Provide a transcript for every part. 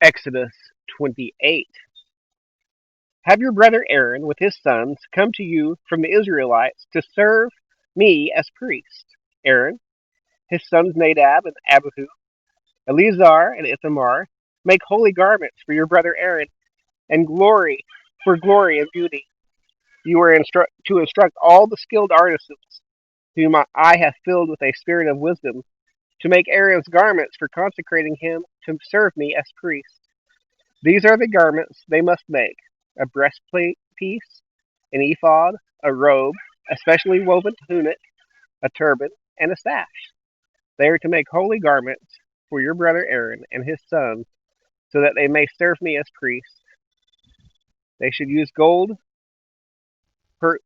Exodus 28. Have your brother Aaron with his sons come to you from the Israelites to serve me as priest. Aaron, his sons Nadab and Abihu, Eleazar and Ithamar, make holy garments for your brother Aaron and glory and beauty. You are to instruct all the skilled artisans whom I have filled with a spirit of wisdom to make Aaron's garments for consecrating him to serve me as priest. These are the garments they must make: a breastplate piece, an ephod, a robe, a specially woven tunic, a turban, and a sash. They are to make holy garments for your brother Aaron and his sons, so that they may serve me as priests. They should use gold,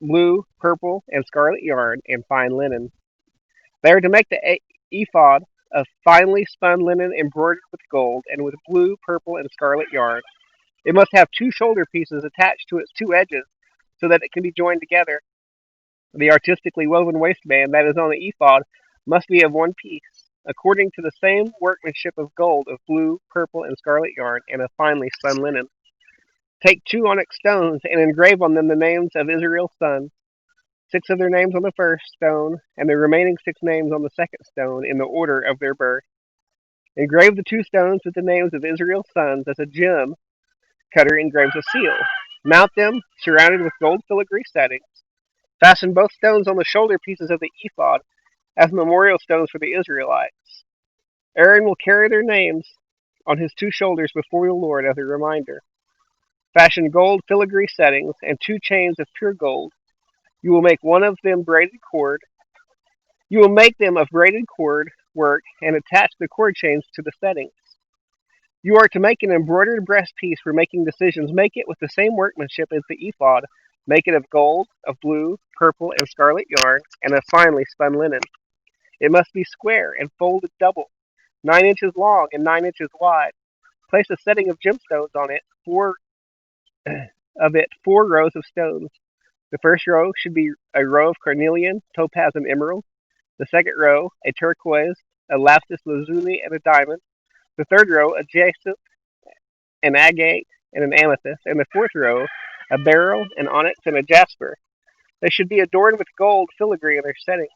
blue, purple, and scarlet yarn and fine linen. They are to make the ephod of finely spun linen embroidered with gold and with blue, purple, and scarlet yarn. It must have two shoulder pieces attached to its two edges so that it can be joined together. The artistically woven waistband that is on the ephod must be of one piece, according to the same workmanship of gold, of blue, purple, and scarlet yarn, and of finely spun linen. Take 2 onyx stones and engrave on them the names of Israel's sons, 6 of their names on the first stone, and the remaining 6 names on the second stone, in the order of their birth. Engrave the 2 stones with the names of Israel's sons as a gem cutter engraves a seal. Mount them, surrounded with gold filigree settings. Fasten both stones on the shoulder pieces of the ephod as memorial stones for the Israelites. Aaron will carry their names on his 2 shoulders before the Lord as a reminder. Fashion gold filigree settings and 2 chains of pure gold. You will make one of them braided cord. You will make them of braided cord work and attach the cord chains to the settings. You are to make an embroidered breastpiece for making decisions. Make it with the same workmanship as the ephod. Make it of gold, of blue, purple, and scarlet yarn, and of finely spun linen. It must be square and folded double, 9 inches long and 9 inches wide. Place a setting of gemstones on it, 4 rows of stones. The first row should be a row of carnelian, topaz, and emerald. The second row, a turquoise, a lapis lazuli, and a diamond. The third row, a jacinth, an agate, and an amethyst. And the fourth row, a beryl, an onyx, and a jasper. They should be adorned with gold filigree in their settings.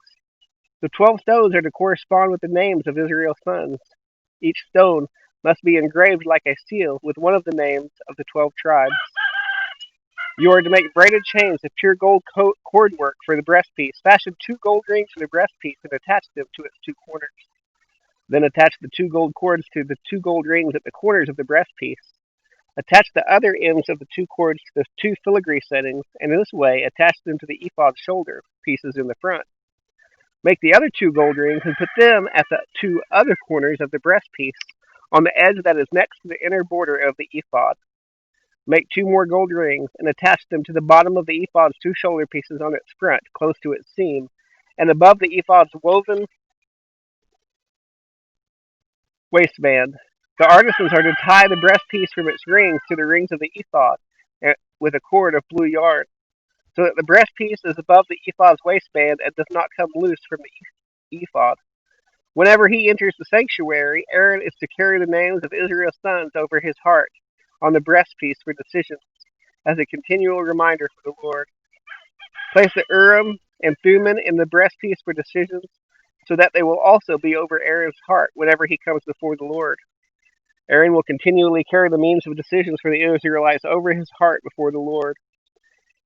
The 12 stones are to correspond with the names of Israel's sons. Each stone must be engraved like a seal with one of the names of the 12 tribes. You are to make braided chains of pure gold cord work for the breastpiece. Fashion 2 gold rings for the breastpiece and attach them to its 2 corners. Then attach the 2 gold cords to the 2 gold rings at the corners of the breastpiece. Attach the other ends of the 2 cords to the 2 filigree settings, and in this way attach them to the ephod shoulder pieces in the front. Make the other 2 gold rings and put them at the 2 other corners of the breastpiece, on the edge that is next to the inner border of the ephod. Make 2 more gold rings and attach them to the bottom of the ephod's 2 shoulder pieces on its front, close to its seam, and above the ephod's woven waistband. The artisans are to tie the breastpiece from its rings to the rings of the ephod with a cord of blue yarn, so that the breastpiece is above the ephod's waistband and does not come loose from the ephod. Whenever he enters the sanctuary, Aaron is to carry the names of Israel's sons over his heart on the breastpiece for decisions, as a continual reminder for the Lord. Place the Urim and Thummim in the breastpiece for decisions, so that they will also be over Aaron's heart whenever he comes before the Lord. Aaron will continually carry the means of decisions for the Israelites over his heart before the Lord.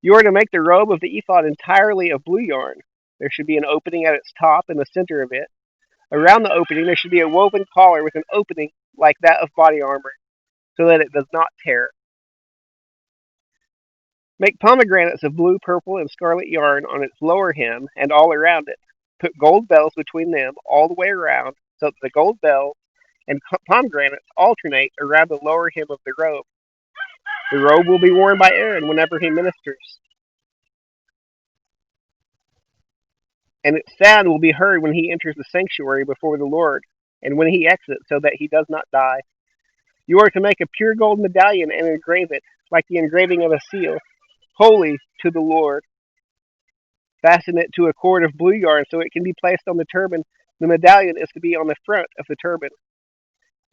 You are to make the robe of the ephod entirely of blue yarn. There should be an opening at its top in the center of it. Around the opening there should be a woven collar with an opening like that of body armor, so that it does not tear. Make pomegranates of blue, purple, and scarlet yarn on its lower hem and all around it. Put gold bells between them all the way around, so that the gold bells and pomegranates alternate around the lower hem of the robe. The robe will be worn by Aaron whenever he ministers, and its sound will be heard when he enters the sanctuary before the Lord, and when he exits, so that he does not die. You are to make a pure gold medallion and engrave it, like the engraving of a seal, holy to the Lord. Fasten it to a cord of blue yarn so it can be placed on the turban. The medallion is to be on the front of the turban.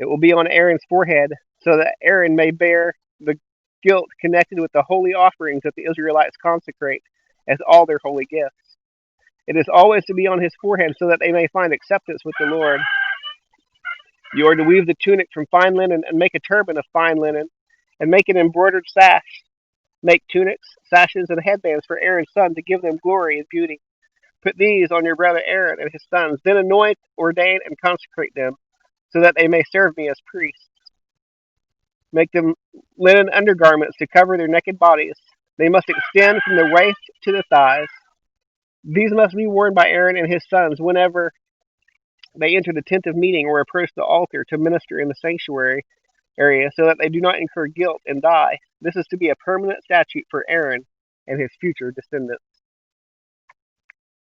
It will be on Aaron's forehead, so that Aaron may bear the guilt connected with the holy offerings that the Israelites consecrate as all their holy gifts. It is always to be on his forehead so that they may find acceptance with the Lord. You are to weave the tunic from fine linen and make a turban of fine linen and make an embroidered sash. Make tunics, sashes, and headbands for Aaron's son to give them glory and beauty. Put these on your brother Aaron and his sons, then anoint, ordain, and consecrate them, so that they may serve me as priests. Make them linen undergarments to cover their naked bodies. They must extend from the waist to the thighs. These must be worn by Aaron and his sons whenever they enter the tent of meeting or approach the altar to minister in the sanctuary area, so that they do not incur guilt and die. This is to be a permanent statute for Aaron and his future descendants.